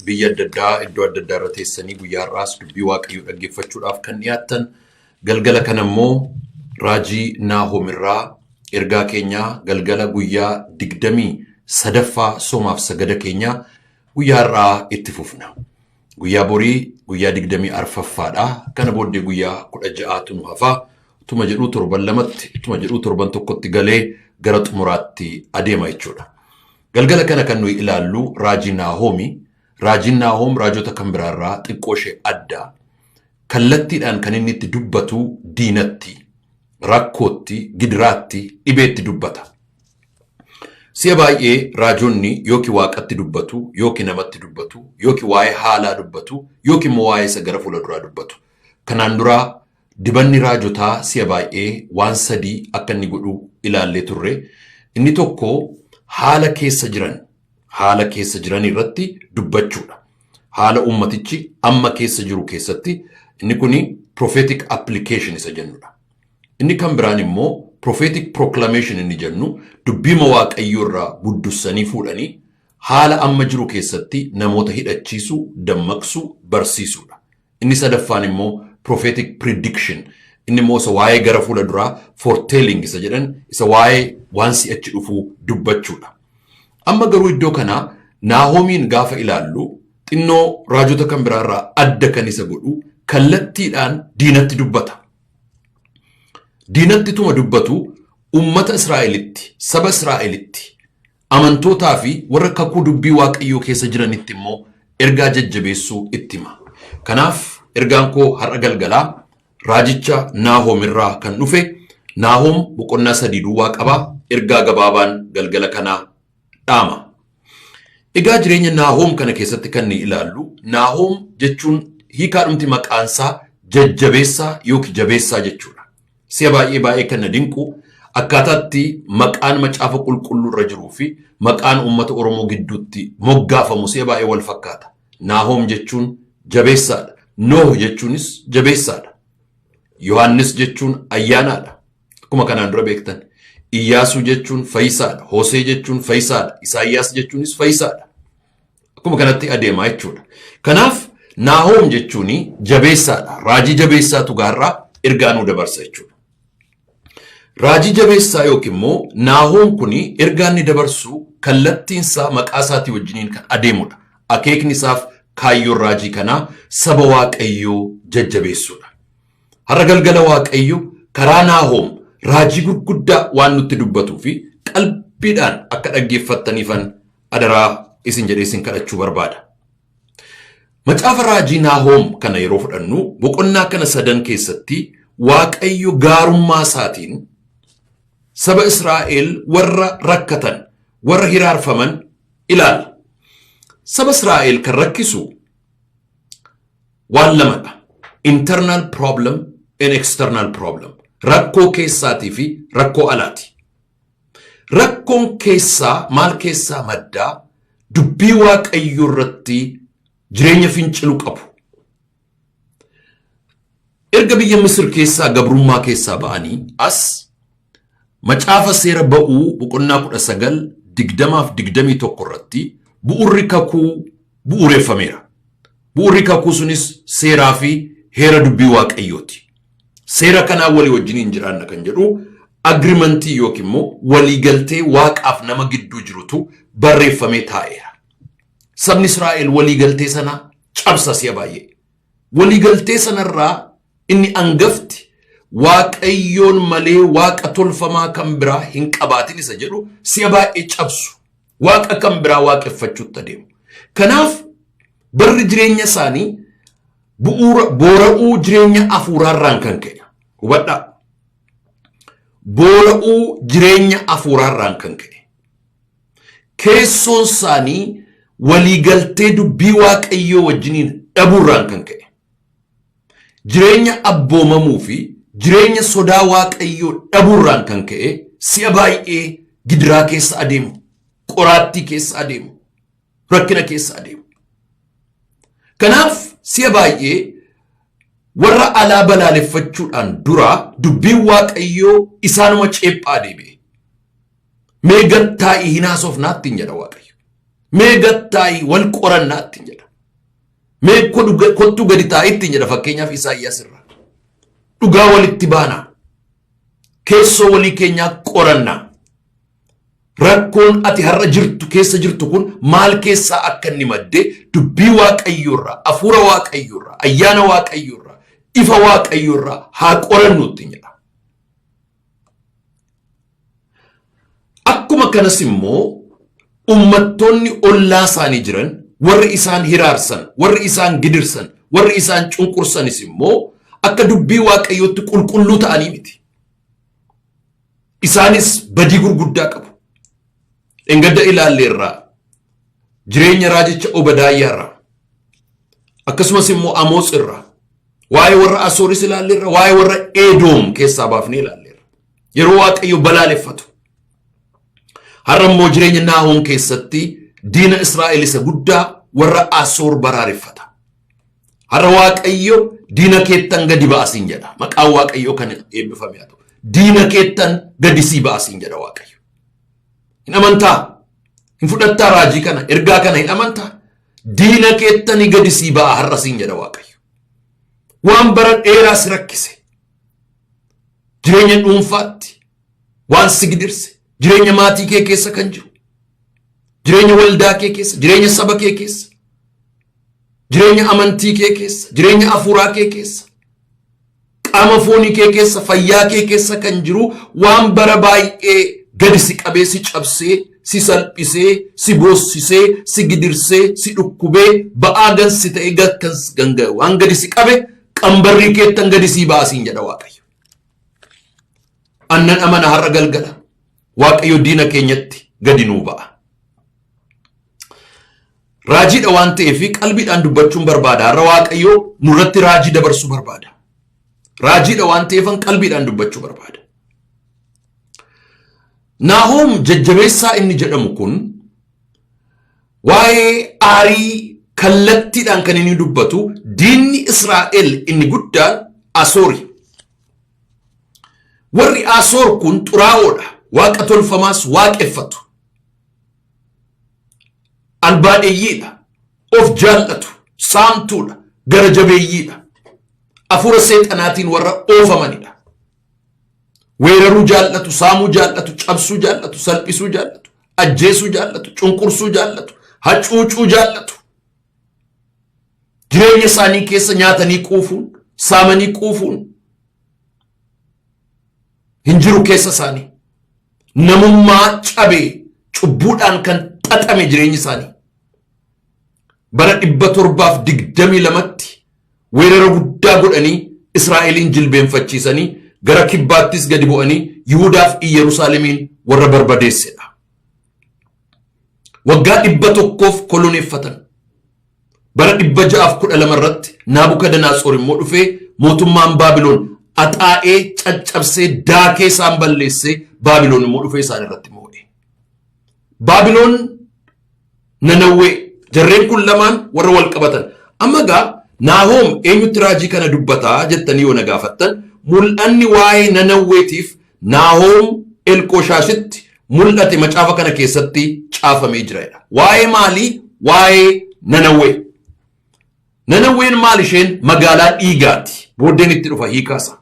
biyya adda addaa iddoo adda addaa irra teessanii guyyaa har'aas dubbii waaqayyoo dhaggeeffachuudhaaf kan dhiyaattan galgala kana immoo raajii Naahoom irraa ergaa keenyaa galgala guyyaa 23ffaa soomaaf sagada keenyaa guyyaa har'aa itti fufna. Guyyaa borii guyyaa 24ffaadha. Kana booddee guyyaa 16tu nu hafa. Tuma jedhuu torban lamatti, tuma jedhuu torban tokkotti galee gara xumuraatti adeema jechuudha. Galgala kana kan nuyi ilaallu raajii Naahoomi. Raajiin Naahoom raajota kan biraarraa xiqqoo ishee adda. Kallattiidhaan kan inni itti dubbatu diinatti, rakkootti, gidiraatti, dhibeetti dubbata. Si'a baay'ee raajonni yookiin waaqatti dubbatu, yookiin namatti dubbatu, yookiin waa'ee haalaa dubbatu, yookiin immoo waa'ee isa gara fuulduraa dubbatu. Kanaan dura dibanni raajotaa si'a baay'ee waan sadii akka inni godhu ilaallee turre. Inni tokko haala keessa jiran irratti dubbachuudha. Haala ummatichi amma keessa jiru keessatti inni kuni prophetic application isa jennudha. Inni kan biraan immoo prophetic proclamation inni jennu dubbiima waaqayyoo irraa buddussanii fuudhanii haala amma jiru keessatti namoota hidhachiisuu, dammaqsuu, barsiisuudha. Inni sadaffaan immoo prophetic prediction. Inni immoo isa waa'ee gara fuula duraa foretelling isa jedhan isa waa'ee waan si'achi dhufuu dubbachuudha. Amma garuu iddoo kana Naahoomiin gaafa ilaallu xinnoo raajota kan biraarraa adda kan isa godhu kallattiidhaan diinatti dubbata. Diinatti tuma dubbatu ummata Israa'elitti, saba Israa'elitti, amantootaa fi warra kakuu dubbii waaqayyoo keessa jiranitti immoo ergaa jajjabeessuu itti hima. Kanaaf ergaan koo har'a galgalaa raajicha Naahoom irraa kan dhufe. Naahoom boqonnaa 3 duwwaa qaba. Ergaa gabaabaan galgala kanaa dhaama. Egaa jireenya Naahoom kana keessatti kan ilaallu Naahoom jechuun hiikaadhumti maqaansaa jajjabeessaa yookiin jabeessaa jechuudha. Si'a baay'ee kan na dinqu akkaataatti maqaan macaafa qulqulluu irra jiruu fi maqaan uummata Oromoo gidduutti moggaafamu si'a baay'ee wal fakkaata. Naahoom jechuun jabeessaadha. Nooh jechuunis jabeessaadha. Yohaannis jechuun ayyaanaadha. Akkuma kanaan dura beektan. Iyyaasuu jechuun fayyisaadha. Hosee jechuun fayyisaadha. Isaayyaas jechuunis fayyisaadha. Akkuma kanatti adeemaa jechuudha. Kanaaf Naahoom jechuun jabeessaadha. Raajii jabeessaatu gaarraa ergaa nuu dabarsa jechuudha. Raajii jabeessaa yookiin immoo Naahoom kun ergaa inni dabarsu kallattiinsaa maqaa isaatii wajjiniin kan adeemudha. Akeekni isaaf kaayyoon raajii kanaa saba waaqayyoo jajjabeessuudha. Har'a galgala waaqayyo karaa Naahoom raajii gurguddaa waan nutti dubbatuu fi qalbiidhaan akka dhaggeeffattaniifan adaraa isin jedhee isin kadhachuu barbaada. Macaafa raajii Naahoom kana yeroo fudhannu boqonnaa kana 3 keessatti waaqayyo gaarummaa isaatiin saba Israa'el warra rakkatan, warra hiraarfaman ilaala. Saba Israa'el kan rakkisu waan lamadha. Internal problem and external problem. Rakkoo keessaatii fi rakkoo alaati. Rakkoon keessaa maal keessaa maddaa dubbii waaqayyoo irratti jireenya fincilu qabu. Erga biyya Misir keessaa gabrummaa keessaa ba'anii as macaafa seera ba'uu boqonnaa 19 20-21 irratti bu'urri kakuu bu'uureffameera. Bu'urri kakuu sunis seeraa fi heera dubbii waaqayyooti. Seera kanaa walii wajjiniin jiraanna kan jedhu agriimentii yookiin immoo waliigaltee waaqaaf nama gidduu jirutu barreeffamee taa'eera. Sabni Israa'el waliigaltee sana cabsa si'a baay'ee. Waliigaltee sanarraa inni angafti waaqayyoon malee waaqa tolfamaa kan biraa hin qabaatin isa jedhu si'a baay'ee cabsu. Waaqa kan biraa waaqeffachuutti adeemu. Kanaaf barri jireenya isaanii boora'uu jireenya afuuraarraan kan ka'e. Hubadhaa. Boora'uu jireenya afuuraarraan kan ka'e. Keessoon isaanii waliigaltee dubbii waaqayyoo wajjiniin dhabuurraan kan ka'e. Jireenya abboomamuu fi jireenya sodaa waaqayyoo dhabuurraan kan ka'e si'a baay'ee gidiraa keessa adeemu. Qoraattii keessa adeemu. Rakkina keessa adeemu. Kanaaf si'a baay'ee warra alaa balaaleffachuudhaan dura dubbiin waaqayyoo isaanuma ceephaa deebi'e. Mee gattaa'ii hinaasofnaatti hin jedha waaqayyo. Mee gattaa'ii wal qorannaatti hin jedha. Mee kottu gadi taa'itti jedha fakkeenyaaf Isaayyaas irraa. Dhugaa walitti baana. Keessoo walii keenyaa qoranna. Rakkoon ati har'a jirtu keessa jirtu kun maal keessaa akka inni madde dubbii Waaqayyoorraa, hafuura Waaqayyoorraa, ayyaana Waaqayyoorraa, ifa Waaqayyoorraa haa qorannuutti jedha. Akkuma kanas immoo ummattoonni ollaa isaanii jiran warri isaan hiraarsan, warri isaan gidirsan, warri isaan cunqursanis immoo akka dubbii Waaqayyootti qulqulluu ta'anii miti. Isaanis badii gurguddaa qabu. Engadda ilaalleerraa jireenya raajicha Obadaayyaa irraa akkasumas immoo Amoos irraa waa'ee warra Asooris ilaalleerra, waa'ee warra Edoom keessaa baafnee ilaalleerra. Yeroo Waaqayyo balaaleffatu. Har'a immoo jireenya Naahoom keessatti diina Israa'el isa guddaa warra Asoor baraareffata. Har'a Waaqayyo diina keettan gadi ba'asiin jedha. Maqaan Waaqayyo kan eebbifame haa ta'u. Diina keettan gadi sii ba'asiin jedha Waaqayyo. Hin amantaa. Hin fudhattaa raajii kana, ergaa kana hin amantaa. Diina keettani gadi sii ba'a har'asiin jedha Waaqayyo. Waan bara dheeraa si rakkise. Jireenya dhuunfaatti waan si gidirse. Jireenya maatii kee keessa kan jiru. Jireenya waldaa kee keessa, jireenya saba kee keessa. Jireenya amantii kee keessa, jireenya hafuuraa kee keessa. Qaama foonii kee keessa, fayyaa kee keessa kan jiru waan bara baay'ee gadi si qabee, si cabsee, si salphisee, si boossisee, si gidirsee, si dhukkubee, ba'aa gansi ta'e ganga'e waan gadi si qabe qambarrii keettan gadi sii baasiin jedha Waaqayyo. Annan amana har'a galgala Waaqayyo diina keenyatti gadi nuu ba'a. Raajiidha waan ta'eef qalbiidhaan dubbachuun barbaada. Har'a Waaqayyo nurratti raajii dabarsuu barbaada. Raajiidha waan ta'eef qalbiidhaan dubbachuu barbaada. Naahoom jajjabeessaa inni jedhamu kun waa'ee aarii kallattiidhaan kan inni dubbatu diinni Israa'el inni guddaan Asoori. Warri Asoor kun xuraa'oodha. Waaqa tolfamaas waaqeffatu. Albaadheeyyiidha. Of jaallatu. Saamtuudha. Gara jabeeyyiidha. Hafuura seexanaatiin warra oofamanidha. Weeraruu jaallatu, saamuu jaallatu, cabsuu jaallatu, salphisuu jaallatu, ajjeesuu jaallatu, cunqursuu jaallatu, hacuucuu jaallatu. Jireenya isaanii keessa nyaatanii quufuun, saamanii quufuun hin jiru keessa isaanii. Namummaa cabee cubbuudhaan kan xaxame jireenyi isaanii. Bara 722tti weerara guddaa godhanii Israa'eliin jilbeenfachiisanii gara kibbaattis gadi bu'anii Yihudaaf Yerusaalemiin warra barbadeessedha. Waggaa 100 koloneeffatan. Bara 612 irratti Naabukadanaatsoor immoo dhufee mootummaan Baabiloon axaa'ee caccabsee daakee isaan balleessee Baabiloon immoo dhufee isaan irratti moo'e. Baabiloon Nanawwee jarreen kun lamaan warra wal qabatan. Amma gaa Naahoom eenyutti raajii kana dubbataa jettanii yoo na gaafattan mul'anni waa'ee Nanawweetiif Naahoom Elqoshaashitti mul'ate macaafa kana keessatti caafamee jira. Waa'ee maalii? Waa'ee Nanawwee. Nanawween maal isheen? Magaalaa dhiigaati. Booddeen itti dhufa hiikaasa.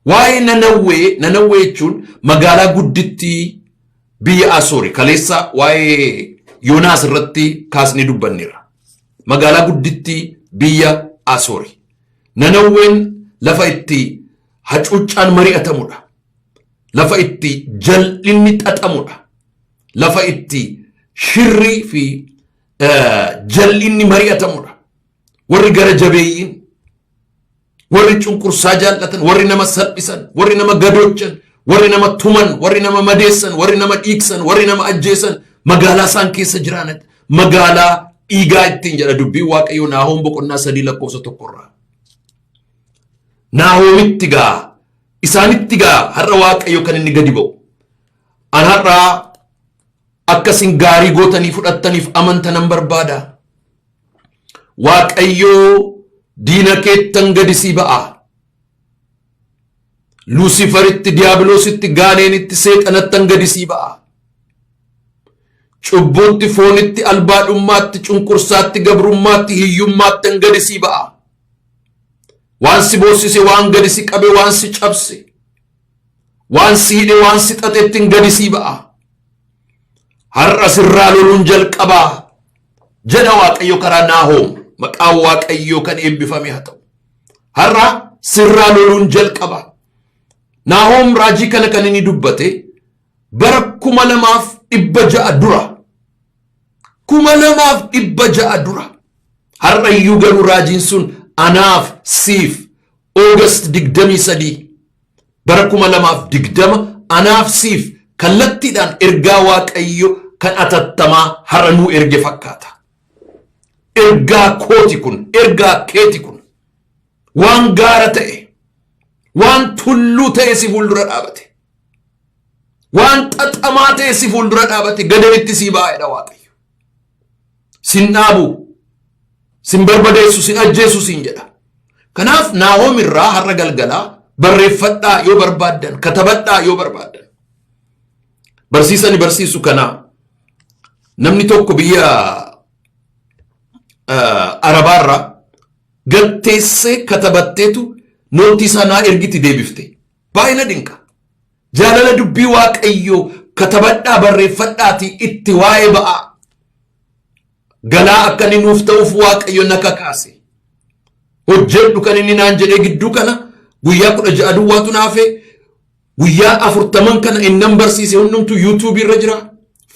Waa'ee Nanawwee jechuun magaalaa guddittii biyya Asoori. Kaleessa waa'ee Yoonaas irratti kaasnee dubbanneera. Magaalaa guddittii biyya Asoori. Nanawween lafa itti hacuuccaan mari'atamudha. Lafa itti jal'inni xaxamudha. Lafa itti shirrii fi jal'inni mari'atamudha. Warri gara jabeeyyiin, warri cunqursaa jaallatan, warri nama salphisan, warri nama gadoochan, warri nama tuman, warri nama madeessan, warri nama dhiiksan, warri nama ajjeesan magaalaa isaan keessa jiraanat magaalaa dhiigaa ittiin jedha dubbii Waaqayyoo Naahoom boqonnaa 3:1. Naahoomitti gaa isaanitti gaa har'a Waaqayyo kan inni gadi ba'u. An har'a akkasin gaarii gootanii fudhattaniif amantanan barbaada. Waaqayyo diina keettan gadi sii ba'a. Luusiferitti, Diiyaabiloositti, Gaaneenitti, Seexanattan gadi sii ba'a. cubbuutti foonitti albaadhummaatti cunqursaatti gabrummaatti hiyyummaatti gadi si ba'a. Waan si boossise waan gadi si qabe waan si cabse waan si hidhe waan si xaxetti gadi si ba'a. Har'a sirraa loluun jalqabaa jedha Waaqayyo karaa Naahoom. Maqaan Waaqayyoo kan eebbifame haa ta'u. Har'a sirraa loluun jalqabaa. Naahoom raajii kana kan inni dubbate bara 2600 dura. 2600 dura. Har'a iyyuu garuu raajiin sun anaaf siif August 23 bara 2020 anaaf siif kallattiidhaan ergaa Waaqayyo kan atattamaa har'a nuu erge fakkaata. Ergaa kooti kun, ergaa keeti kun waan gaara ta'e, waan tulluu ta'e si fuuldura dhaabate, waan xaxamaa ta'e si fuuldura dhaabate gadanitti si baay'eedha Waaqayyo. Sin dhaabu, sin barbadeessu, sin ajjeesu sin jedha. Kanaaf Naahoom irraa har'a galgalaa barreeffadhaa yoo barbaaddan, katabadhaa yoo barbaaddan. Barsiisani barsiisu kanaa namni tokko biyya Arabaarraa gatteessee katabatteetu nootii sanaa ergiti deebifte. Baay'ina dinqa. Jaalala dubbii Waaqayyoo katabadhaa barreeffadhaati itti waa'ee ba'aa. Galaa akka inni nuuf ta'uuf Waaqayyo na kakaase. Hojjedhu kan inni naan jedhee gidduu kana guyyaa 16 duwwaatu naafee guyyaa 40 kana innan barsiise hundumtu YouTube irra jira,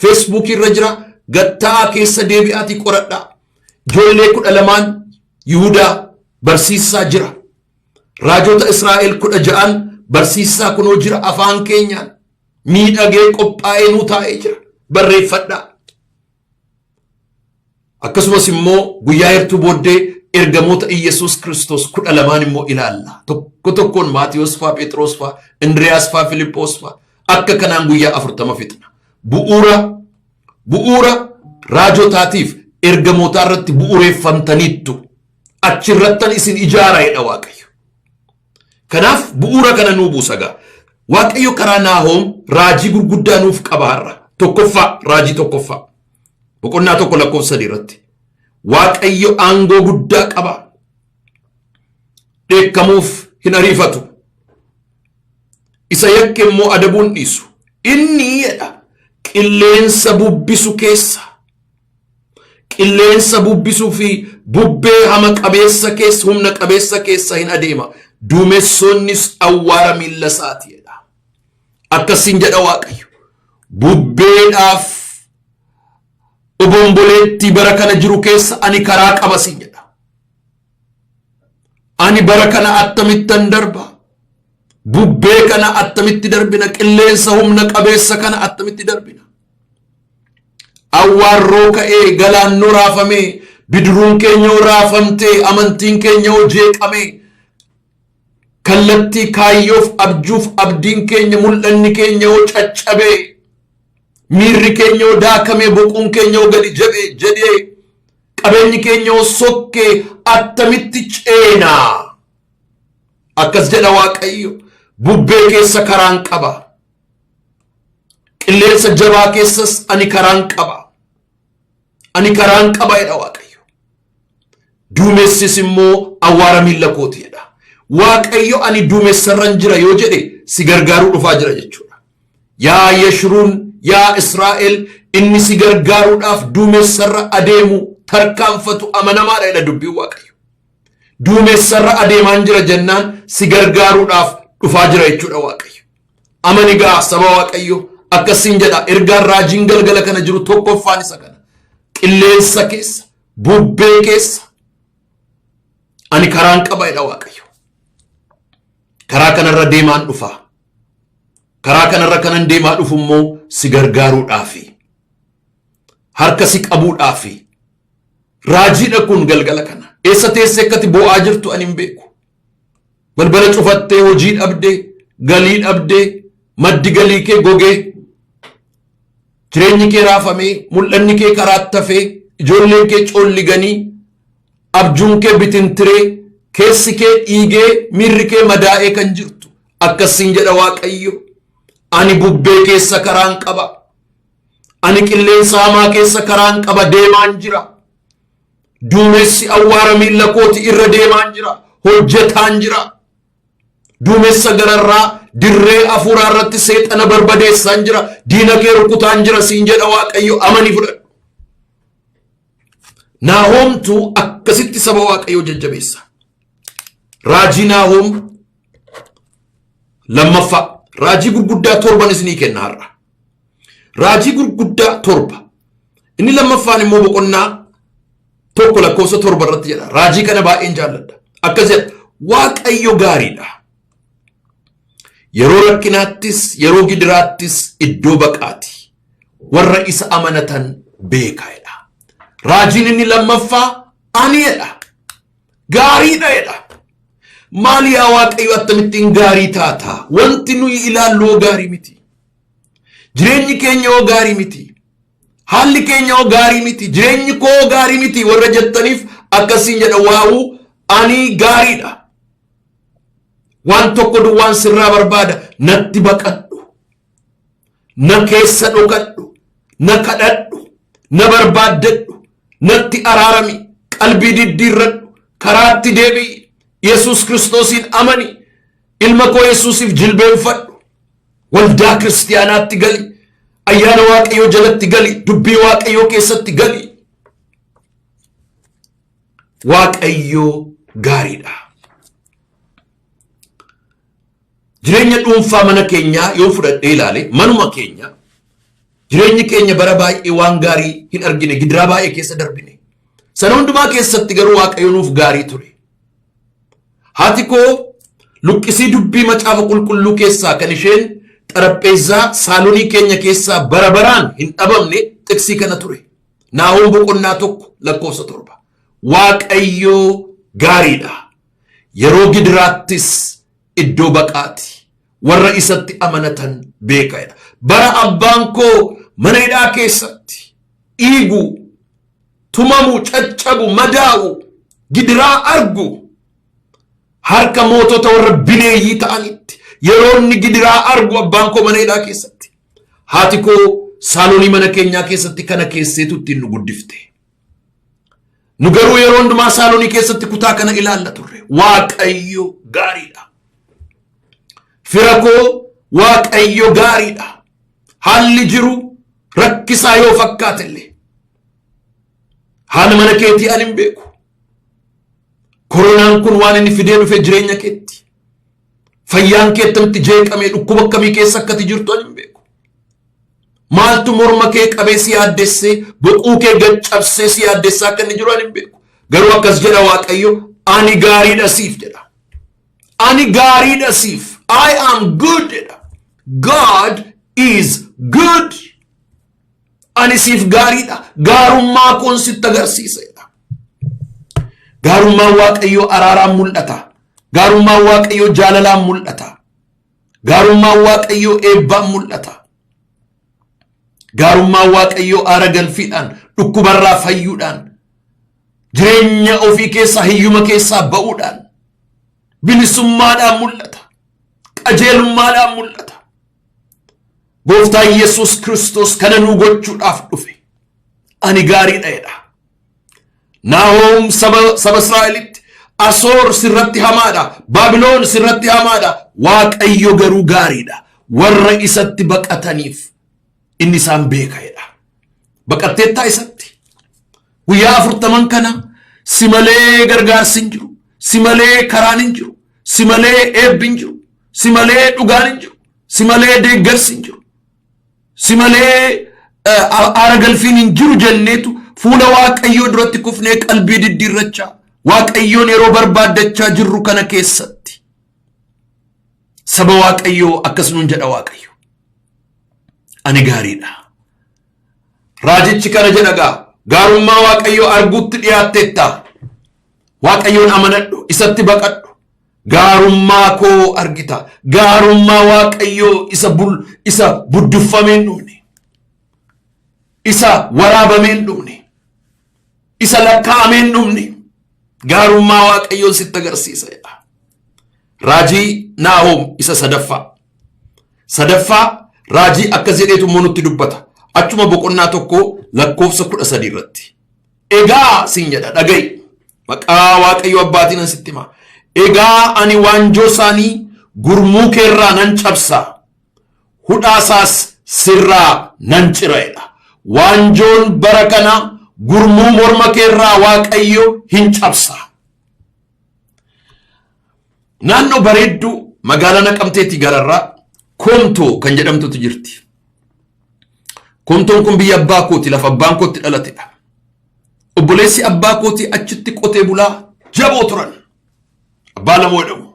Facebook irra jira, gattaa keessa deebi'aati qoradhaa. Ijoollee 12 Yihudaa barsiisaa jira. Raajota Israa'el 16 barsiisaa kunoo jira afaan keenyaan miidhagee qophaa'ee nuu taa'ee jira. Barreeffadhaa. Akkasumas immoo guyyaa heertuu booddee ergamoota Iyesuus Kiristoos 12 immoo ilaalla. Tokko tokkoon Maatiyos faa, Phexros faa, Indiriyaas faa, Filiphos faa akka kanaan guyyaa 40 fixna. Bu'uura raajotaatiif ergamoota irratti bu'uureeffamtaniittu achirrattan isin ijaara jedha Waaqayyo. Kanaaf bu'uura kana nuu buusagaa. Waaqayyo karaa Naahoom raajii gurguddaa nuuf qaba har'a. Tokkoffaa raajii tokkoffaa. Boqonnaa 1:3 irratti. Waaqayyo aangoo guddaa qaba. Dheekkamuuf hin ariifatu. Isa yakke immoo adabuun dhiisu. Inni jedha qilleensa bubbisu keessa. Qilleensa bubbisuu fi bubbee hama qabeessa keessa humna qabeessa keessa hin adeema. Duumessoonnis awwaara miilla isaati jedha. Akkasiin jedha Waaqayyo. Bubbeedhaaf obomboleetti bara kana jiru keessa ani karaa qaba siin jedha. Ani bara kana attamittan darba. Bubbee kana attamitti darbina. Qilleensa humna qabeessa kana attamitti darbina. Awwaarroo ka'ee galaannoo raafamee bidiruun keenya raafamtee amantiin keenya jeeqamee kallattii kaayyoof abjuuf abdiin keenya mul'anni keenya caccabee miirri keenya daakamee boquun keenya gadi jabee jedhee qabeenyi keenya sokkee attamitti ceenaa. Akkas jedha Waaqayyo. Bubbee keessa karaan qaba. Qilleensa jabaa keessas ani karaan qaba. Ani karaan qaba jedha Waaqayyo. Duumessis immoo awwaara miilla kooti jedha. Waaqayyo ani duumessarran jira yoo jedhe si gargaaruu dhufaa jira jechuudha. Yaa Yeshruun, yaa Israa'el inni si gargaaruudhaaf duumessarra adeemu tarkaanfatu amanamaadha jedha dubbiin Waaqayyo. Duumessarra adeemaan jira jennaan si gargaaruudhaaf dhufaa jira jechuudha Waaqayyo. Amani gaa saba Waaqayyo akkasiin jedha ergaan raajiin galgala kana jiru tokkoffaan isa kana. Qilleensa keessa, bubbee keessa ani karaan qaba jedha Waaqayyo. Karaa kanarra deemaan dhufa. Karaa kanarra kanan deemaa dhufu immoo si gargaaruudhaafi. Harka si qabuudhaafi. Raajiidha kun galgala kana. Eessa teessee akkati boo'aa jirtu ani hin beeku. Balbala cufattee hojii dhabdee, galii dhabdee, maddi galii kee gogee, jireenyi kee raafamee, mul'anni kee karaatti hafee, ijoolleen kee coolliganii, abjuun kee bitintiree, keessi kee dhiigee, miirri kee madaa'ee kan jirtu. Akkasiin jedha Waaqayyo. Ani bubbee keessa karaan qaba. Ani qilleensa hamaa keessa karaan qaba deemaan jira. Duumessi awwaara miilla kooti irra deemaan jira. Hojjetaan jira. Duumessa gararraa dirree afuuraa irratti seexana barbadeessaan jira. Diina kee rukutaan jira siin jedha Waaqayyo amani fudhadhu. Naahomtu akkasitti saba Waaqayyo jajjabeessa. Raajii Naahom lammaffaa. Raajii gurguddaa torban isinii kenna har'a. Raajii gurguddaa torba. Inni lammaffaan immoo boqonnaa tokko lakkoofsa torba irratti jedha. Raajii kana baay'een jaalladha. Akkas jedha. Waaqayyo gaariidha. Yeroo rakkinaattis yeroo gidiraattis iddoo baqaati. Warra isa amanatan beekaadha. Raajiin inni lammaffaa ani jedha. Gaariidha jedha. Maali yaa Waaqayyo akkamittiin gaarii taata? Wanti nuyi ilaallu gaarii miti. Jireenyi keenya gaarii miti. Haalli keenya gaarii miti. Jireenyi koo gaarii miti. Warra jettaniif akkasiin jedha waa'u ani gaariidha. Waan tokko duwwaan sirraa barbaada. Natti baqadhu. Na keessa dhokadhu. Na kadhadhu. Na barbaaddadhu. Natti araarami. Qalbii diddiirradhu. Karaatti deebi'i. Yesus Kiristoosin amani. Ilma koo Yesusiif jilbeenfadhu. Waldaa kiristiyaanaatti gali. Ayyaana Waaqayyoo jalatti gali. Dubbii Waaqayyoo keessatti gali. Waaqayyoo gaariidha. Jireenya dhuunfaa mana keenyaa yoo fudhadhee ilaale manuma keenya jireenyi keenya bara baay'ee waan gaarii hin argine gidiraa baay'ee keessa darbine. Sana hundumaa keessatti garuu Waaqayyo nuuf gaarii ture. Haati koo luqqisii dubbii macaafa qulqulluu keessaa kan isheen xarapheezaa saalonii keenya keessaa bara baraan hin dhabamne xiksii kana ture. Naahom boqonnaa tokko lakkoofsa torba. Waaqayyoo gaariidha. Yeroo gidiraattis iddoo baqaati. Warra isatti amanatan beekaadha. Bara abbaan koo mana hidhaa keessatti dhiigu, tumamu, caccabu, madaa'u, gidiraa argu harka mootota warra bineeyyii ta'anitti yeroo inni gidiraa argu abbaan koo mana hidhaa keessatti. Haati koo saalonii mana keenyaa keessatti kana keesseetu ittiin nu guddifte. Nu garuu yeroo hundumaa saalonii keessatti kutaa kana ilaalla turre. Waaqayyo gaariidha. Fira koo Waaqayyo gaariidha. Haalli jiru rakkisaa yoo fakkaatellee haala mana keetii ani hin beeku. Koronaan kun waan inni fidee dhufe jireenya keetti. Fayyaan kee attamitti jeeqamee dhukkuba akkamii keessa akkati jirtu ani hin beeku. Maaltu morma kee qabee si yaaddessee boquu kee gaccabsee si yaaddessaa akka inni jiru ani hin beeku. Garuu akkas jedha Waaqayyo ani gaariidha siif jedha. Ani gaariidha siif. I am good jedha. God is good. Ani siif gaariidha. Gaarummaa koon sitti agarsiisedha. Gaarummaan Waaqayyoo araaraan mul'ata. Gaarummaan Waaqayyoo jaalalaan mul'ata. Gaarummaan Waaqayyoo eebbaan mul'ata. Gaarummaan Waaqayyoo aara galfiidhaan dhukkubarraa fayyuudhaan jireenya ofii keessaa hiyyuma keessaa ba'uudhaan bilisummaadhaan mul'ata. Qajeelummaadhaan mul'ata. Gooftaan Yesus Kiristoos kana nuu gochuudhaaf dhufe. Ani gaariidha jedha. Naahom saba Israa'elitti Asoor sirratti hamaadha. Baabiloon sirratti hamaadha. Waaqayyo garuu gaariidha. Warra isatti baqataniif inni isaan beeka jedha. Baqatteettaa isatti. Guyyaa 40 kana si malee gargaarsi hin jiru. Si malee karaan hin jiru. Si malee eebbi hin jiru. Si malee dhugaan hin jiru. Si malee deeggarsi hin jiru. Si malee aara galfiin hin jiru jenneetu fuula Waaqayyoo duratti kufnee qalbii diddiirrachaa Waaqayyoon yeroo barbaaddachaa jirru kana keessatti saba Waaqayyoo akkas nuun jedha Waaqayyo. Ani gaariidha. Raajichi kana jedha gaarummaa Waaqayyoo arguutti dhiyaatteetta. Waaqayyoon amanadhu, isatti baqadhu. Gaarummaa koo argita. Gaarummaa Waaqayyoo isa budduffameen dhumne. Isa waraabameen dhumne. Isa lakkaa'ameen dhumne. Gaarummaa Waaqayyoo sitti agarsiisa. Raajii Naahom isa sadaffaa. Sadaffaa raajii akkas jedheetu immoo nutti dubbata. achuma boqonnaa tokko lakkoofsa 13 irratti egaa siin jedha dhaga'i maqaa waaqayyo abbaatiin asitti hima egaa ani waanjoo isaanii gurmuu keerraa nan cabsa hudhaasaas sirraa nan cira'edha waanjoon bara kana gurmuu morma keerraa waaqayyo hin cabsa naannoo bareedduu magaalaa Naqamteetti gararraa Komtoo kan jedhamtutu jirti Komtoon kun biyya abbaa kooti lafa abbaan kootti dhalatedha obboleessi abbaa kooti achitti qotee bulaa jaboo turan abbaa lamoo jedhamu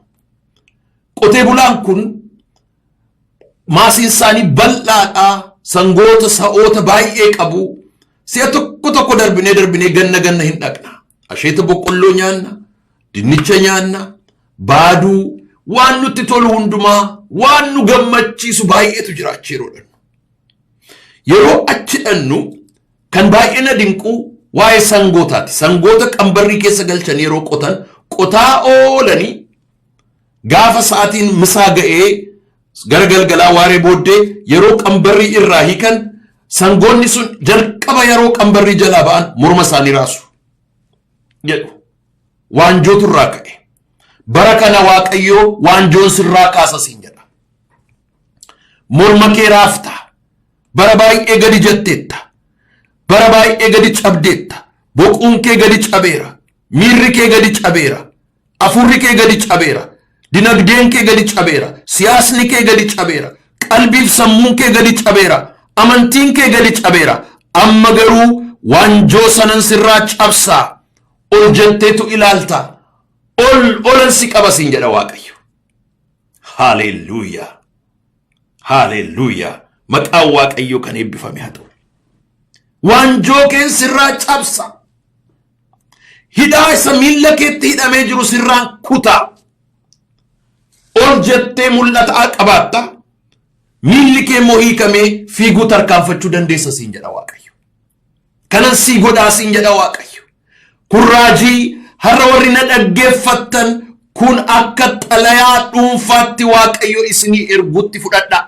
qotee bulaan kun maasiin isaanii bal'aadhaa sangoota sa'oota baay'ee qabu si'a tokko darbinee ganna hin dhaqna asheeta boqqolloo nyaanna dinnicha nyaanna baaduu waan nutti tolu hundumaa waan nu gammachiisu baay'eetu jira achi yeroo achi dhannu kan baay'ina dinquu waa'ee sangootaati sangoota qambarrii keessa galchan yeroo qotan qotaa oolanii gaafa sa'aatiin misaa ga'ee gara galgalaa waaree booddee yeroo qambarrii irraa hiikan sangoonni sun jalqaba yeroo qambarrii jalaa ba'an morma isaanii raasu jedhu waanjootu irraa ka'e bara kana waaqayyoo waanjoon sirraa kaasa siin jedha morma kee raafta bara baay'ee gadi jetteetta bara baay'ee gadi cabdeetta boquun kee gadi cabeera miirri kee gadi cabeera afurri kee gadi cabeera dinagdeen kee gadi cabeera siyaasni kee gadi cabeera qalbiif sammuun kee gadi cabeera amantiin kee gadi cabeera amma garuu waanjoo sanan sirraa cabsaa ol jetteetu ilaalta olan si qaba siin jedha waaqayyo haleluuyaa maqaan waaqayyo kan eebbifame haa ta'u waanjoo keen sirraa cabsa hidhaa isa miilla keetti hidhamee jiru sirraan kutaa ol jettee mul'ata qabaatta miilli kee immoo hiikamee fiiguu tarkaanfachuu dandeessa siin jedha waaqayyo kanan sii godhaa siin jedha waaqayyo kun raajii har'a warri na dhaggeeffattan kun akka xalayaa dhuunfaatti waaqayyo isinii ergutti fudhadhaa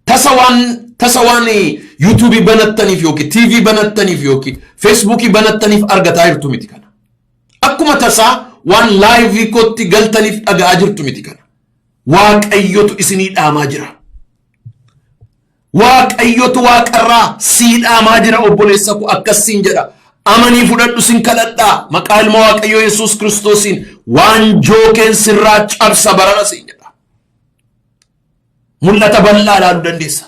tasa waan YouTube banattaniif yookiin TV banattaniif yookiin Facebook banattaniif argataa jirtu miti kana akkuma tasaa waan live kotti galtaniif dhagaa jirtu miti kana waaqayyotu isinii dhaamaa jira waaqayyotu waaqarraa sii dhaamaa jira obboleessa ku akkasiin jedha amanii fudhadhu sin kadhadhaa maqaa ilma waaqayyo Yesuus Kiristoosiin waanjoo keen sirraa cabsa barana siin jedha mul'ata bal'aa ilaaluu dandeessa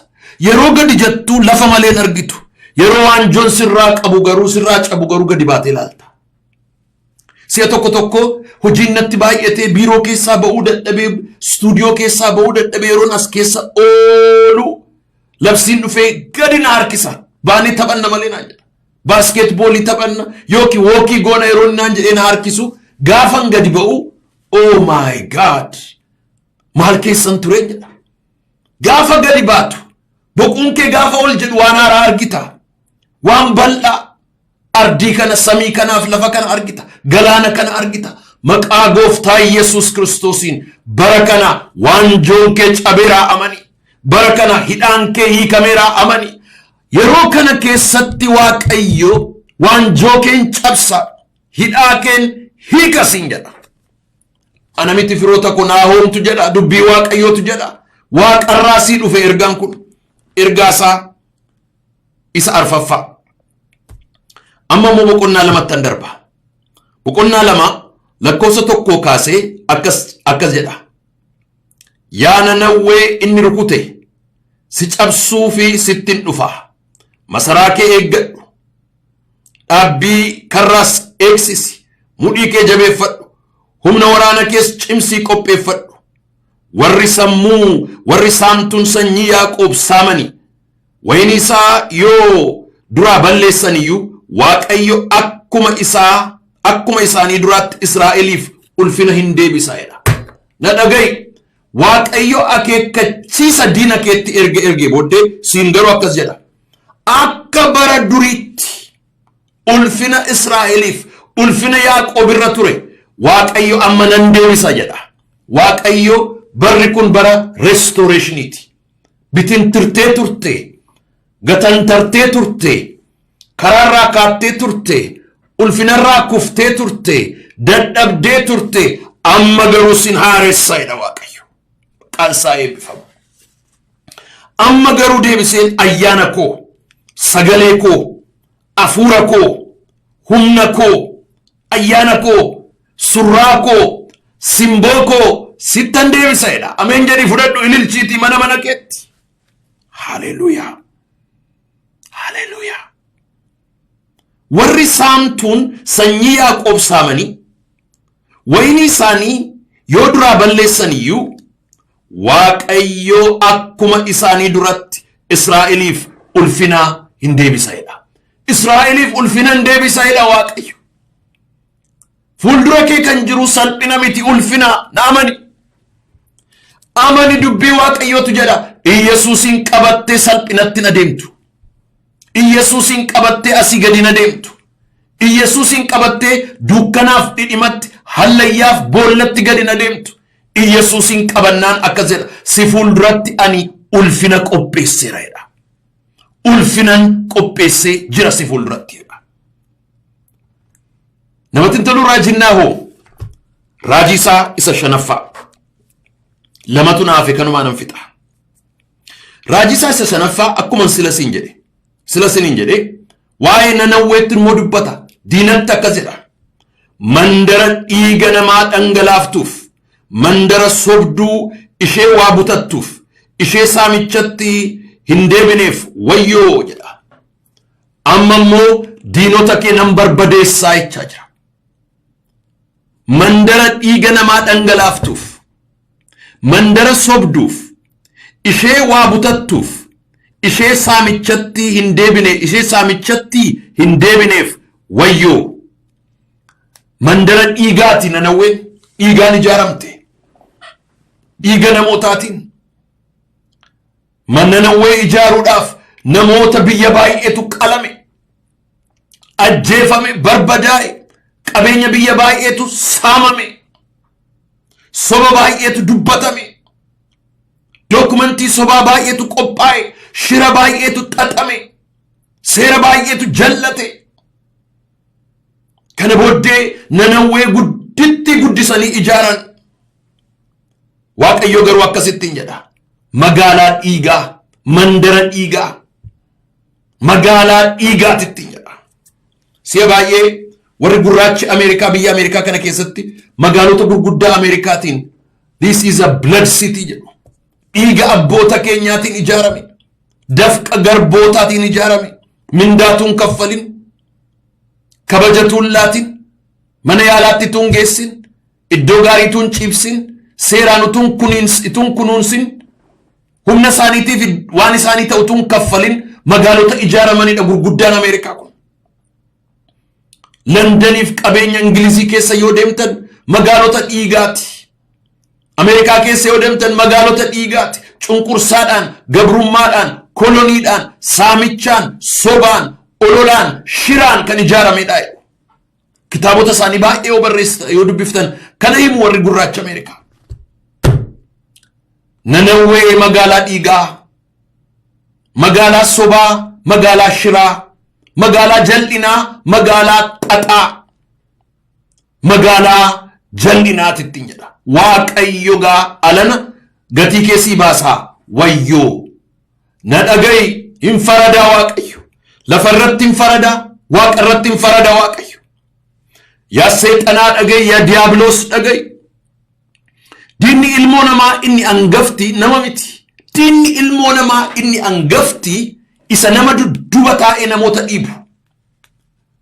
yeroo gadi jettuu lafa malee argitu yeroo waanjoon sirraa cabu garuu gadi baatee ilaalta si'a tokko hojiin natti baay'atee biiroo keessaa ba'uu dadhabee stuudiyoo keessaa ba'uu dadhabee yeroon as keessa oolu labsiin dhufee gadi na harkisa baanii taphanna malee naan jedha baaskeetboolii taphanna yookiin wookii goona yeroon naan jedhee na harkisu gaafan gadi ba'u oh my god maal keessan ture jedha gaafa gadi baatu boquun kee gaafa ol jedhu waan haaraa argita waan bal'aa ardii kana samii kanaaf lafa kana argita galaana kana argita maqaa gooftaa Yesuus Kiristoosiin bara kana waanjoon kee cabeeraa amani bara kana hidhaan kee hiikameeraa amani yeroo kana keessatti waaqayyo waanjoo keen cabsa hidhaa keen hiika siin jedha ana miti firoota kun hoomtu jedha dubbii waaqayyootu jedha waaqarraa sii dhufe ergaan kun ergaasaa isa arfaffaa amma immoo boqonnaa lamattan darba boqonnaa lama lakkoofsa tokkoo kaasee akkas jedha yaa Nanawwee inni rukute si cabsuu fi sittin dhufa masaraa kee eeggadhu dhaabbii karraas eegsisi mudhii kee jabeeffadhu humna waraana kees cimsii qopheeffadhu warri saamtuun sanyii Yaaqoob saamanii wayni isaa yoo duraa balleessan iyyuu waaqayyo akkuma isaanii duraatti Israa'eliif ulfina hin deebisa jedha na dhaga'i waaqayyo akeekkachiisa diina keetti erge booddee siin garuu akkas jedha akka bara duriitti ulfina Israa'eliif ulfina Yaaqoob irra ture waaqayyo amma nan deebisa jedha waaqayyo barri kun bara restoreeshiniiti bitintirtee turte, gatantartee turte, karaarraa kaattee turte, ulfinarraa kuftee turte, dadhabdee turte, amma garuu sin haaressaa jedha Waaqayyo. Maqaansaa eebbifamu. Amma garuu deebiseen ayyaana koo, sagalee koo, afuura koo, humna koo, ayyaana koo, surraa koo, simboo koo sittan deebisa jedha. Ameen jedhi fudhadhu ililchiitii mana keetti. Haleluuyaa. Haleluuyaa. Warri saamtuun sanyii Yaaqoob saamanii wayinii isaanii yoo duraa balleessan iyyuu Waaqayyo akkuma isaanii duratti Israa'eliif ulfina hin deebisa jedha. Israa'eliif ulfina hin deebisa jedha Waaqayyo. Fuuldura kee kan jiru salphina miti ulfina na amani. Amani dubbii Waaqayyootu jedha. Iyesuusin qabattee salphinatti na deemtu. Iyesuusin qabattee asii gadi na deemtu. Iyesuusin qabattee dukkanaaf dhidhimatti hallayyaaf boollatti gadi na deemtu. Iyesuusin qabannaan akkas jedha. Si fuulduratti ani ulfina qopheesseera jedha. Ulfinan qopheessee jira si fuulduratti jedha. Namatti hin tolu raajinnaa hoo raajii isaa isa shanaffaa lamatu naafe kanumaa nan fixa. Raajii isaa isa shanaffaa akkuma sila siin jedhe waa'ee Nanawweetti immoo dubbata. Diinatti akkas jedha. Mandara dhiiga namaa dhangalaaftuuf, mandara sobduu ishee waa butattuuf, ishee saamichatti hin deebineef wayyoo jedha. Amma immoo diinota kee nan barbadeessaa jechaa jira. Mandara dhiiga namaa dhangalaaftuuf, mandara sobduuf, ishee waa butattuuf, ishee saamichatti hin deebineef wayyoo. Mandara dhiigaati Nanawween dhiigaan ijaaramte. Dhiiga namootaatiin. Nanawwee ijaaruudhaaf namoota biyya baay'eetu qalame, ajjeefame, barbadaa'e, qabeenya biyya baay'eetu saamame, soba baay'eetu dubbatame, dokumentii sobaa baay'eetu qophaa'e, shira baay'eetu xaxame, seera baay'eetu jallate. Kana booddee Nanawwee gudditti guddisanii ijaaran. Waaqayyo garuu akkasittiin jedha. Magaalaa dhiigaa, mandara dhiigaa, magaalaa dhiigaatittiin jedha. Si'a baay'ee warri gurraachi Ameerikaa biyya Ameerikaa kana keessatti magaalota gurguddaa Ameerikaatiin this is a blood city jedhu. Dhiiga abboota keenyaatiin ijaarame, dafqa garbootaatiin ijaarame, mindaatuun kaffalin, kabajatuun laatin, mana yaalaatti tuun geessin, iddoo gaariituun ciibsin, seeraan utuun kunuunsin, humna isaaniitiif waan isaanii ta'utuun kaffalin magaalota ijaaramanidha gurguddaan Ameerikaa kun. Londaniif qabeenya Ingilizii keessa yoo deemtan magaalota dhiigaati. Ameerikaa keessa yoo deemtan magaalota dhiigaati. Cunqursaadhaan, gabrummaadhaan, koloniidhaan, saamichaan, sobaan, ololaan, shiraan kan ijaaramedha. Kitaabota isaanii baay'ee yoo barreessitan yoo dubbiftan kana himu warri gurraacha Ameerikaa. Nanawwee magaalaa dhiigaa, magaalaa sobaa, magaalaa shiraa, magaalaa jal'inaa, magaalaa xaxaa, magaalaa jal'inaatittiin jedha. Waaqayyo gaa alana gatii keessii baasaa wayyoo. Na dhaga'i hin faradaa Waaqayyo. Lafarratti hin faradaa, waaqarratti hin faradaa Waaqayyo. Yaa seexanaa dhaga'i, yaa diiyaabiloos dhaga'i. Diinni ilmoo namaa inni angafti nama miti. Diinni ilmoo namaa inni angafti isa nama dudduba taa'ee namoota dhiibu.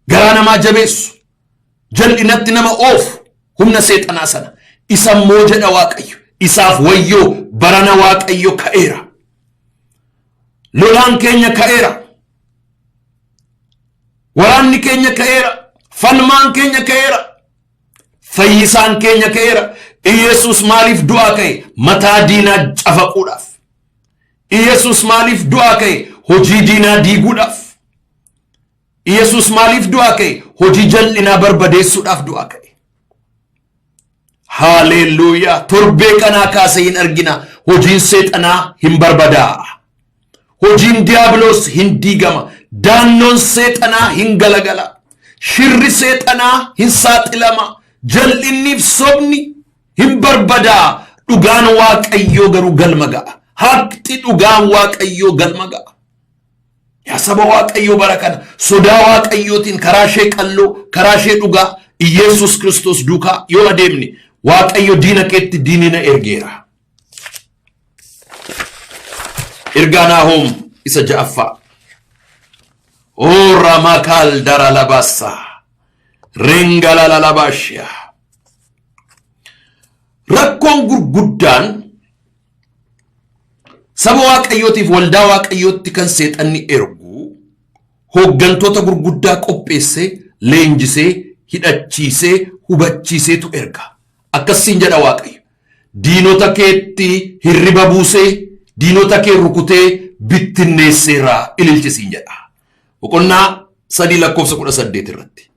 Garaa namaa jabeessu. Jal'inatti nama oofu humna seexanaa sana. Isa immoo jedha Waaqayyo. Isaaf wayyoo barana Waaqayyo ka'eera. Lolaan keenya ka'eera. Waraanni keenya ka'eera. Falmaan keenya ka'eera. Fayyisaan keenya ka'eera. Iyesuus maaliif du'aa ka'e? Mataa diinaa cafaquudhaaf. Iyesuus maaliif du'aa ka'e? Hojii diinaa diiguudhaaf. Iyesuus maaliif du'aa ka'e? Hojii jal'inaa barbadeessuudhaaf du'aa ka'e. Haleluuyaa. Torbee kanaa kaasee hin argina. Hojiin seexanaa hin barbadaa. hojiin diiyaabiloos hin diigama, daannoon seexanaa hin galagala, shirri seexanaa hin saaxilama, jal'inniif sobni hin barbadaa, dhugaan waaqayyoo garuu galma ga'a. Haqni dhugaan waaqayyoo galma ga'a. Yaa saba waaqayyoo bara kana sodaa waaqayyootiin karaa ishee qalloo, karaa ishee dhugaa Iyeesus Kiristoos duukaa yoo adeemne waaqayyo diina keetti diinina ergeera. Ergaa Naahom isa ja'affaa. O Ramakal dara labassa rengala lalabashya. Rakkoon gurguddaan saba waaqayyootiif waldaa waaqayyootti kan seexanni ergu hooggantoota gurguddaa qopheessee leenjisee hidhachiisee hubachiiseetu erga. Akkasiin jedha waaqayyo. Diinota keetti hirriba buusee diinota kee rukutee bittinneesseera ililchisiin jedha. Boqonnaa 3:18 irratti.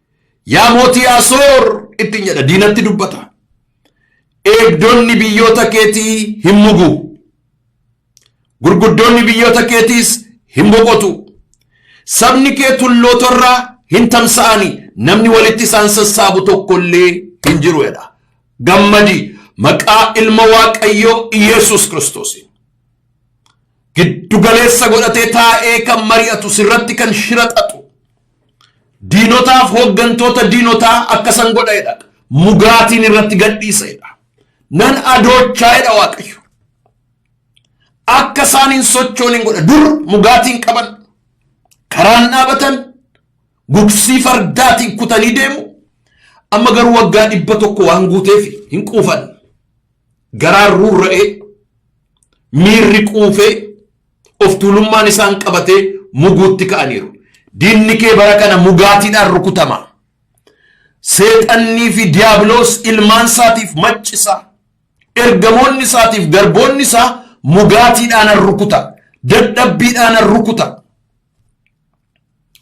Yaa mootii Asoor ittiin jedha diinatti dubbata. Eegdonni biyyoota keetii hin mugu. Gurguddoonni biyyoota keetiis hin boqotu. Sabni kee tullootarraa hin tamsa'ani. Namni walitti isaan sassaabu tokkollee hin jiru jedha. Gammadi maqaa ilma waaqayyoo Iyeesus Kiristoosiin. Giddugaleessa godhatee taa'ee kan mari'atu sirratti kan shiraxatu. Diinotaaf hooggantoota diinotaa akkasan godhaedha. Mugaatiin irratti gadhiisaedha. Nan adoochaa'edha waaqayyo. Akka isaan hin sochoonin godha. Dur mugaatiin qaban. Karaan dhaabatan. Gugsii fardaatiin kutanii deemu. Amma garuu waggaa 100 waan guuteef hin quufan. Garaan ruurra'ee. Miirri quufee. Of tuulummaan isaan qabatee muguutti ka'aniiru. Diinni kee bara kana mugaatiidhaan rukutama. Seexannii fi diiyaabiloos ilmaan isaatiif maccisa. Ergamoonni isaatiif garboonni isaa mugaatiidhaan rukuta. Dadhabbiidhaan rukuta.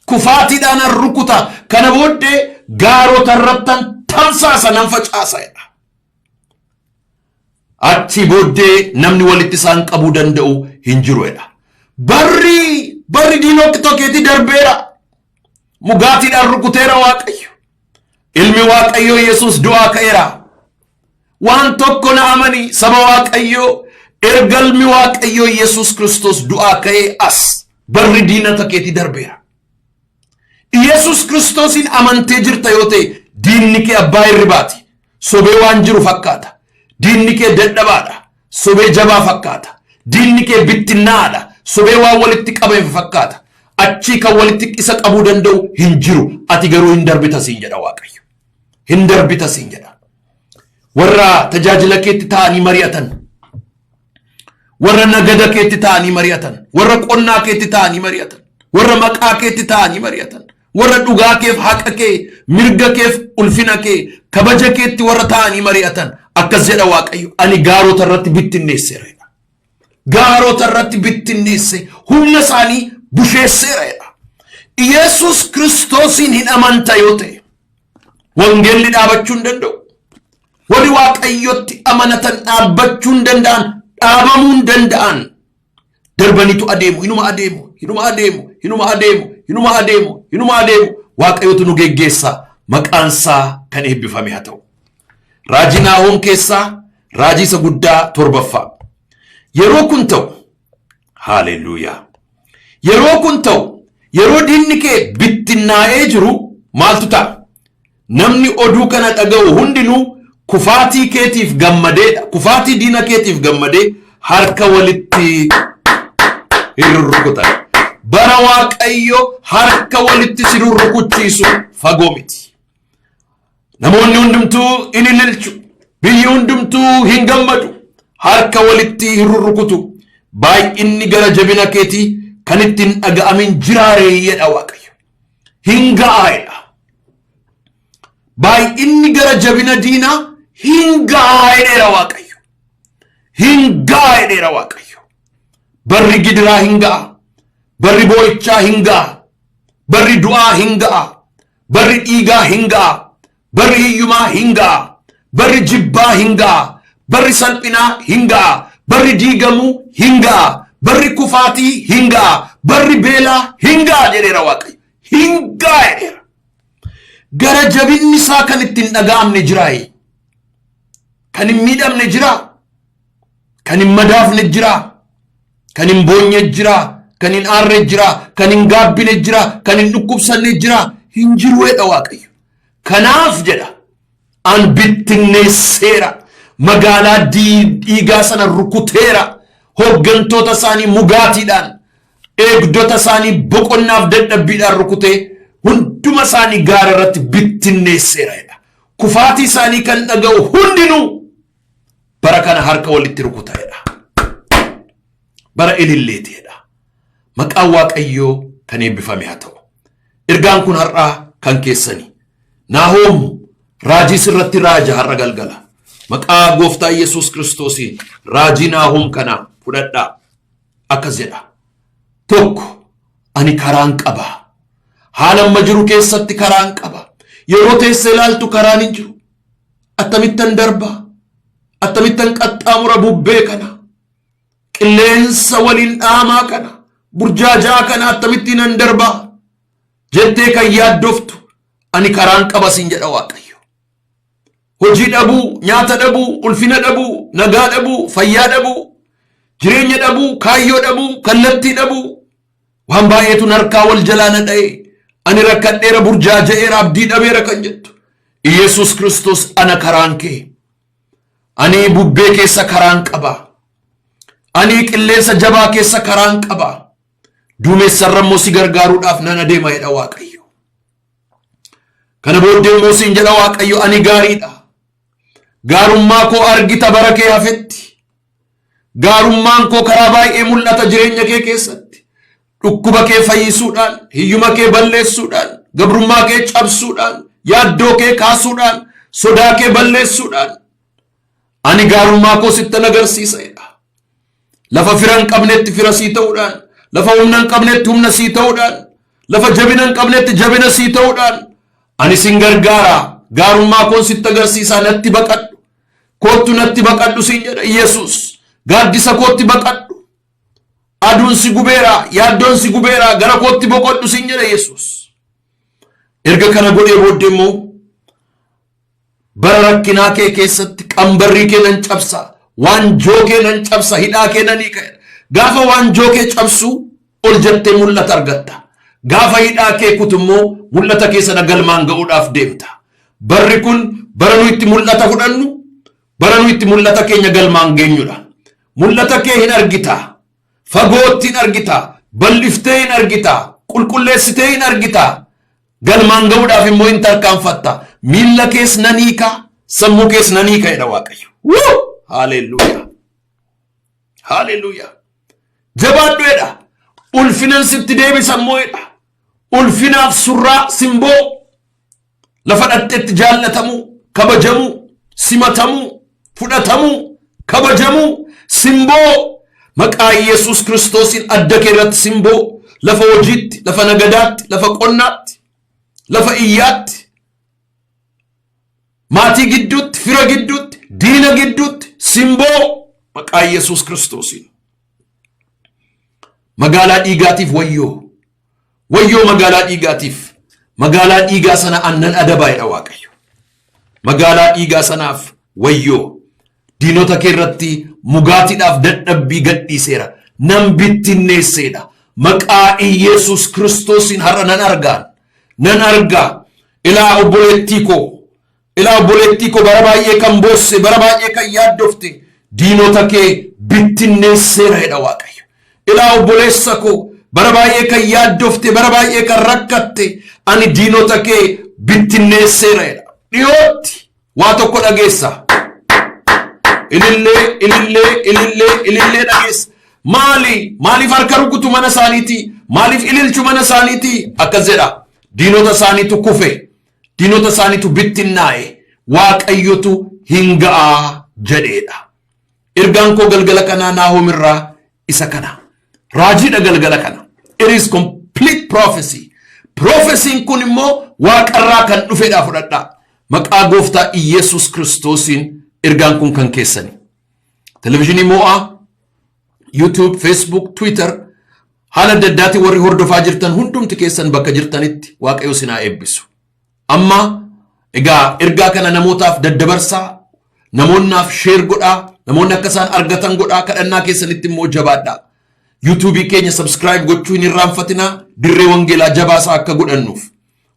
Kufaatiidhaan rukuta. Kana booddee gaarota irrattan tamsaasa nan facaasa. Achi booddee namni walitti isaan qabuu danda'u hin jiru. Barri diinota keetii darbeera. Mugaatiidhaan rukuteera waaqayyo. Ilmi waaqayyoo Yesuus du'aa ka'eera. Waan tokko na amani saba waaqayyoo erga ilmi waaqayyoo Yesuus Kiristoos du'aa ka'ee as barri diinota keetii darbeera. Yesuus Kiristoosin amantee jirta yoo ta'e diinni kee abbaa hirribaati. Sobee waan jiru fakkaata. Diinni kee dadhabaadha. Sobee jabaa fakkaata. Diinni kee bittinnaadha. Sobee waan walitti qabeef fakkaata. Achii kan walitti isa qabuu danda'u hin jiru. Ati garuu hin darbita siin jedha waaqayyo. Hin darbita siin jedha. Warra tajaajila keetti ta'anii mari'atan. Warra nagada keetti ta'anii mari'atan. Warra qonnaa keetti ta'anii mari'atan. Warra maqaa keetti ta'anii mari'atan. Warra dhugaa keef haqa kee, mirga keef ulfina kee, kabaja keetti warra ta'anii mari'atan. Akkas jedha waaqayyo. Ani gaarota irratti bittinneesseera. Gaarota irratti bittinneesse humna isaanii busheesseera. Iyeesus Kiristoosiin hin amanta yoo ta'e wangeelli dhaabachuu hin danda'u. Warri waaqayyotti amanatan dhaabbachuu hin danda'an, dhaabamuu hin danda'an. Darbanitu adeemu, hinuma adeemu, hinuma adeemu, hinuma adeemu, hinuma adeemu, hinuma adeemu. Waaqayyotu nu geggeessa. Maqaan isaa kan eebbifame haa ta'u. Raajii Naahom keessaa raajii isa guddaa 7ffaa. Yeroo kun ta'u, haaleluyyaa. Yeroo kun ta'u, yeroo diinni kee bittinnaa'ee jiru maaltu ta'a? Namni oduu kana dhaga'u hundinuu kufaatii keetiif gammadeedha. Kufaatii diina keetiif gammadee harka walitti hirrukutan. Bara waaqayyo harka walitti si rukuchiisu fagoo miti. Namoonni hundumtuu in ililchu. Biyyi hundumtuu hin gammadu. Harka walitti hirrukutu. Baay'inni gara jabina keetii kan ittiin dhaga'amin jiraaree jedha waaqayyo. Hin ga'aadha. Baay'inni gara jabina diinaa hin ga'aadheera waaqayyo. Hin ga'aadheera waaqayyo. Barri gidiraa hin ga'a. Barri boo'ichaa hin ga'a. Barri du'aa hin ga'a. Barri dhiigaa hin ga'a. Barri hiyyumaa hin ga'a. Barri jibbaa hin ga'a. Barri salphinaa hin ga'a. Barri diigamuu hin ga'a. barri kufaatii hingaa, barri beelaa hingaa jedheera Waaqayyo. Hingaa jedheera. Gara jabinni isaa kan ittiin dhaga'amne jiraayi. Kan hin miidhamne jira. Kan hin madaafne jira. Kan hin boonye jira. Kan hin aarre jira. Kan hin gaabbine jira. Kan hin dhukkubsanne jira. Hin jiru jedha Waaqayyo. Kanaaf jedha an bittinneesseera. Magaalaa dhiigaa sana rukuteera. Hooggantoota isaanii mugaatiidhaan, eegdota isaanii boqonnaaf dadhabbiidhaan rukutee hunduma isaanii gaara irratti bittinneesseera jedha. Kufaatii isaanii kan dhaga'u hundinuu bara kana harka walitti rukuta jedha. Bara ililleeti jedha. Maqaan Waaqayyoo kan eebbifame haa ta'u. Ergaan kun har'aa kan keessani. Naahoom raajii sirratti raaja har'a galgala. Maqaa Gooftaa Yesuus Kiristoosiin raajii Naahoom kana fudhadhaa. Akkas jedha. Tokko ani karaan qaba. Haala amma jiru keessatti karaan qaba. Yeroo teessee ilaaltu karaan hin jiru. Attamittan darba. Attamittan qaxxaamura bubbee kana. Qilleensa waliin dhaamaa kana. Burjaajaa kana attamittiin an darba. Jettee kan yaaddoftu ani karaan qaba siin jedha Waaqayyo. Hojii dhabuu, nyaata dhabuu, ulfina dhabuu, nagaa dhabuu, fayyaa dhabuu, jireenya dhabuu, kaayyoo dhabuu, kallattii dhabuu, waan baay'eetu harkaa wal jalaana dha'e. Ani rakkadheera, burjaaja'eera, abdii dhabeera kan jettu. Yesuus Kiristoos ana karaan kee. Ani bubbee keessa karaan qaba. Ani qilleensa jabaa keessa karaan qaba. Duumessarra immoo si gargaaruudhaaf nan adeema jedha Waaqayyo. Kana booddee immoo siin jedha Waaqayyo ani gaariidha. Gaarummaa koo argita bara kee hafetti. Gaarummaan koo karaa baay'ee mul'ata jireenya kee keessatti. Dhukkuba kee fayyisuudhaan, hiyyuma kee balleessuudhaan, gabrummaa kee cabsuudhaan, yaaddoo kee kaasuudhaan, sodaa kee balleessuudhaan. Ani gaarummaa koo sittan agarsiisa jedha. Lafa fira hin qabnetti fira sii ta'uudhaan, lafa humna hin qabnetti humna sii ta'uudhaan, lafa jabina hin qabnetti jabina sii ta'uudhaan. Ani sin gargaara. Gaarummaa koon sitti agarsiisaa natti baqadhu. Koottu natti baqadhu siin jedha Yesuus. Gaaddisa kootti baqadhu. Aduun si gubeera, yaaddoon si gubeera, gara kootti boqodhu siin jedha Yesuus. Erga kana godhee booddee immoo bara rakkinaa kee keessatti qambarrii kee nan cabsa, waanjoo kee nan cabsa, hidhaa kee nan hiika. Gaafa waanjoo kee cabsu ol jettee mul'ata argatta. Gaafa hidhaa kee kutu immoo mul'ata kee sana galmaan ga'uudhaaf deemta. Barri kun bara nu itti mul'ata fudhannu, bara nu itti mul'ata keenya galmaan geenyudha. Mul'ata kee hin argita, fagootti hin argita, bal'iftee hin argita, qulqulleessitee hin argita. Galmaan ga'uudhaaf immoo hin tarkaanfatta. Miilla kees nan hiika, sammuu kees nan hiika jedha Waaqayyo. Haaleluyyaa. Haaleluyyaa. Jabaadhu jedha. Ulfinan sitti deebisan moo jedha. Ulfinaaf surraa simboo. Lafa dhadheetti jaallatamu, kabajamu, simatamu, fudhatamu, kabajamu, simboo. Maqaa Yesuus Kiristoosiin adda kee irratti simboo. Lafa hojiitti, lafa nagadaatti, lafa qonnaatti, lafa iyyaatti, maatii gidduutti, fira gidduutti, diina gidduutti, simboo. Maqaa Yesuus Kiristoosiin. Magaalaa dhiigaatiif wayyoo. Wayyoo magaalaa dhiigaatiif. Magaalaa dhiigaa sana annan adabaa jedha Waaqayyo. Magaalaa dhiigaa sanaaf wayyoo. Diinota kee irratti mugaatiidhaaf dadhabbii gadhiiseera. Nan bittinneesseedha. Maqaa Yesuus Kiristoosiin har'a nan argaan. Nan argaa. Ilaa obboleettii koo. Ilaa obboleettii koo bara baay'ee kan boosse, bara baay'ee kan yaaddofte. Diinota kee bittinneesseera jedha Waaqayyo. Ilaa obboleessa koo. Bara baay'ee kan yaaddofte, bara baay'ee kan rakkatte. Ani diinota kee bittinneesseera jedha. Dhiyootti waa tokko dhageessa. Ilillee dhageessa. Maaliif harka rukutu mana isaaniiti? Maaliif ililchu mana isaaniiti? Akkas jedha. Diinota isaaniitu kufe. Diinota isaaniitu bittinnaa'e. Waaqayyotu hin ga'a jedheedha. Ergaan koo galgala kanaa Naahoom irraa isa kana. Raajiidha galgala kana. It is complete prophecy. Prophecy'n kun immoo waaqarraa kan dhufedha fudhadhaa. Maqaa Gooftaa Yesuus Kiristoosiin ergaan kun kan keessani. Televizyinii mo'aa, YouTube, Facebook, Twitter haala adda addaatiin warri hordofaa jirtan hundumti keessan bakka jirtanitti Waaqayyo sinaa eebbisu. Amma egaa ergaa kana namootaaf daddabarsaa, namoonnaaf sheer godhaa, namoonni akka isaan argatan godhaa, kadhannaa keessanitti immoo jabaadhaa. YouTube keenya subscribe gochuu hin irraanfatinaa, dirree wangeelaa jabaasaa akka godhannuuf.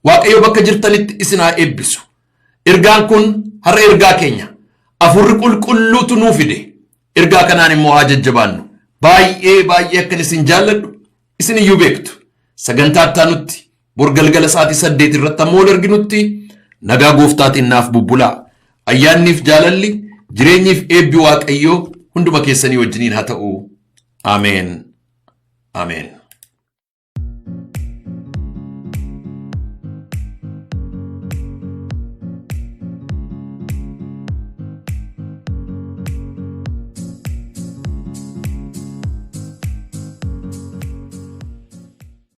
Waaqayyo bakka jirtanitti isinaa eebbisu. Ergaan kun har'a ergaa keenya. Afurri qulqulluutu nuu fide. Ergaa kanaan immoo haa jajjabaannu. Baay'ee akkan isin jaalladhu isin iyyuu beektu. Sagantaa ittaanutti bor galgala sa'aatii 8 irratti ammoo wal arginutti nagaa gooftaatiin naaf bubbulaa. Ayyaanniif jaalalli jireenyiif eebbi Waaqayyoo hunduma keessanii wajjiniin haa ta'u. Ameen.